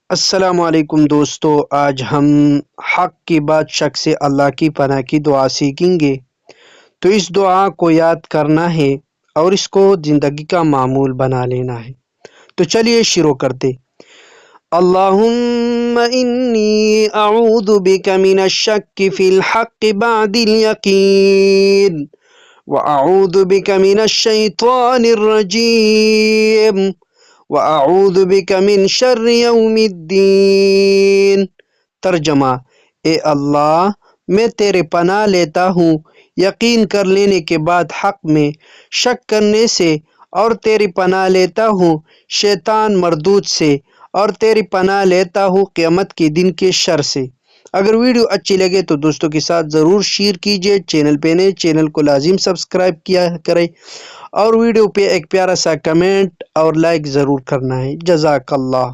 السلام علیکم دوستو، آج ہم حق کی بات شک سے اللہ کی پناہ کی دعا سیکھیں گے۔ تو اس دعا کو یاد کرنا ہے اور اس کو زندگی کا معمول بنا لینا ہے۔ تو چلیے شروع کرتے۔ اللہم انی اعوذ بک من الشک فی الحق بعد الیقین واعوذ بک من الشیطان الرجیم وَأَعُوذُ بِكَ مِن شَرِّ يَوْمِ الدِّينِ۔ ترجمہ: اے اللہ، میں تیرے پناہ لیتا ہوں یقین کر لینے کے بعد حق میں شک کرنے سے، اور تیری پناہ لیتا ہوں شیطان مردود سے، اور تیری پناہ لیتا ہوں قیامت کے دن کے شر سے۔ اگر ویڈیو اچھی لگے تو دوستوں کے ساتھ ضرور شیئر کیجیے۔ چینل پہ نئے چینل کو لازم سبسکرائب کیا کریں، اور ویڈیو پہ ایک پیارا سا کمنٹ اور لائک ضرور کرنا ہے۔ جزاک اللہ۔